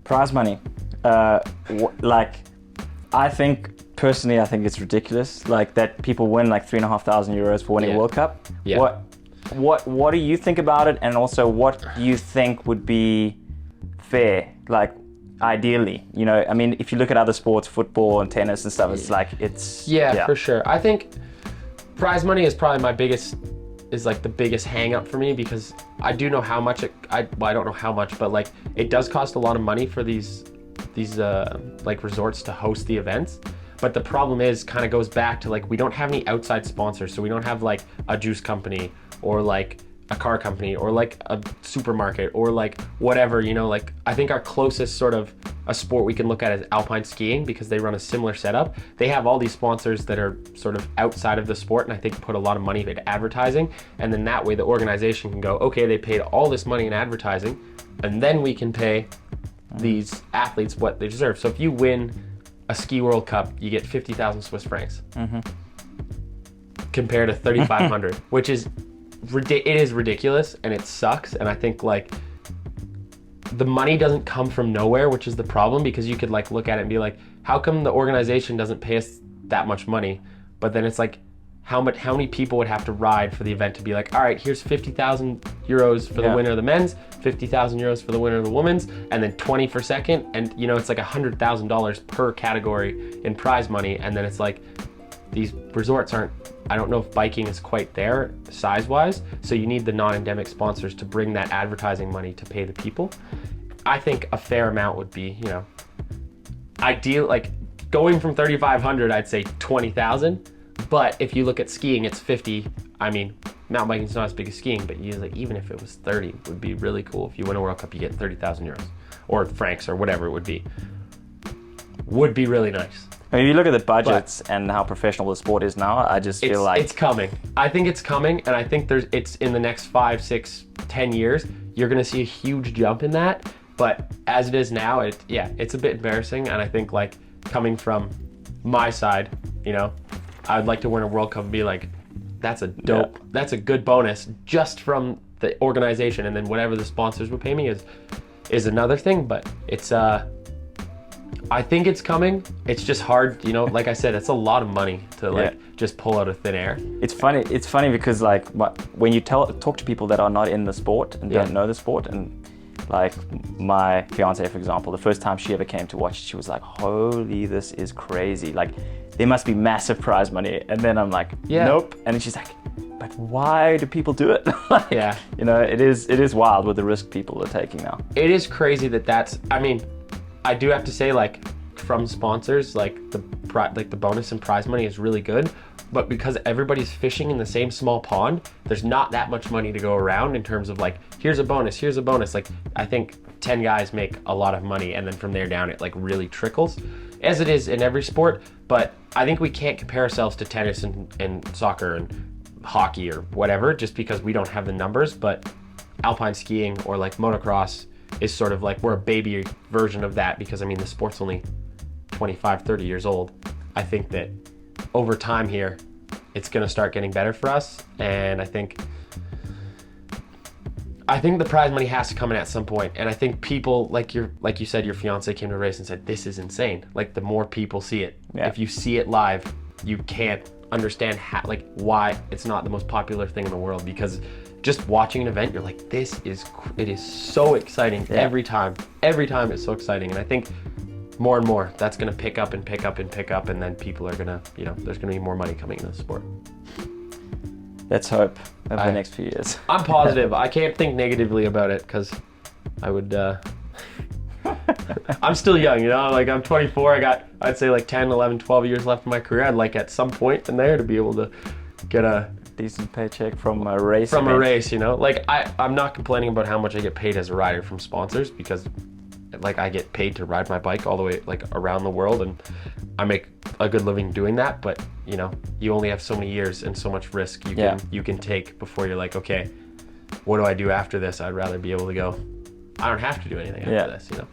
Prize money. Like, I think personally, I think it's ridiculous. Like that people win like €3,500 for winning a World Cup. Yeah. What do you think about it? And also, what do you think would be fair? Like, ideally, you know, I mean, if you look at other sports, football and tennis and stuff, it's like it's for sure. I think prize money is probably the biggest hang up for me, because I do know how much I don't know how much, but like it does cost a lot of money for these like resorts to host the events. But the problem is, kind of goes back to like, we don't have any outside sponsors. So we don't have like a juice company or like a car company or like a supermarket or like whatever, you know. Like, I think our closest sort of a sport we can look at is alpine skiing, because they run a similar setup. They have all these sponsors that are sort of outside of the sport, and I think put a lot of money into advertising. And then that way the organization can go, okay, they paid all this money in advertising, and then we can pay these athletes what they deserve. So if you win a ski World Cup, you get 50,000 Swiss francs compared to 3,500, which is it is ridiculous, and it sucks. And I think like the money doesn't come from nowhere, which is the problem, because you could like look at it and be like, how come the organization doesn't pay us that much money? But then it's like, how many people would have to ride for the event to be like, all right, here's 50,000 euros for the winner of the men's, 50,000 euros for the winner of the women's, and then 20 for second. And you know, it's like $100,000 per category in prize money. And then it's like, these resorts aren't, I don't know if biking is quite there size wise. So you need the non-endemic sponsors to bring that advertising money to pay the people. I think a fair amount would be, you know, ideal, like going from 3,500, I'd say 20,000. But if you look at skiing, it's 50. I mean, mountain biking is not as big as skiing, but even if it was 30, it would be really cool. If you win a World Cup, you get 30,000 euros or francs or whatever it would be. Would be really nice. I mean, if you look at the budgets and how professional the sport is now, I just feel like it's coming. I think it's coming, and I think it's in the next 5, 6, 10 years, you're going to see a huge jump in that. But as it is now, it's a bit embarrassing. And I think like coming from my side, you know, I'd like to win a World Cup and be like, that's a dope, that's a good bonus just from the organization. And then whatever the sponsors would pay me is another thing. But it's, I think it's coming. It's just hard, you know, like I said, it's a lot of money to like just pull out of thin air. It's funny because like when you talk to people that are not in the sport and don't know the sport, and like my fiance, for example, the first time she ever came to watch, she was like, holy, this is crazy. Like, there must be massive prize money. And then I'm like, nope. And then she's like, but why do people do it? Like, you know, it is wild with the risk people are taking now. It is crazy that's, I mean, I do have to say, like, from sponsors, like the bonus and prize money is really good, but because everybody's fishing in the same small pond, there's not that much money to go around in terms of like, here's a bonus. Like, I think 10 guys make a lot of money, and then from there down, it like really trickles, as it is in every sport. But I think we can't compare ourselves to tennis and soccer and hockey or whatever, just because we don't have the numbers. But alpine skiing or like motocross is sort of like, we're a baby version of that, because I mean, the sport's only 25, 30 years old. I think that over time here, it's going to start getting better for us. And I think the prize money has to come in at some point. And I think people, like you said, your fiance came to a race and said, this is insane. Like, the more people see it, if you see it live, you can't understand how, like, why it's not the most popular thing in the world. Because just watching an event, you're like, it is so exciting every time. Every time it's so exciting. And I think more and more that's going to pick up, and then people are going to, you know, there's going to be more money coming into the sport. Let's hope over the next few years. I'm positive. I can't think negatively about it, because I would, I'm still young, you know, like I'm 24. I got, I'd say like 10, 11, 12 years left in my career. I'd like at some point in there to be able to get a decent paycheck from a race. A race, you know, like I'm not complaining about how much I get paid as a rider from sponsors, because like I get paid to ride my bike all the way like around the world, and I make a good living doing that. But you know, you only have so many years and so much risk you can take before you're like, okay, what do I do after this? I'd rather be able to go, I don't have to do anything after this, you know.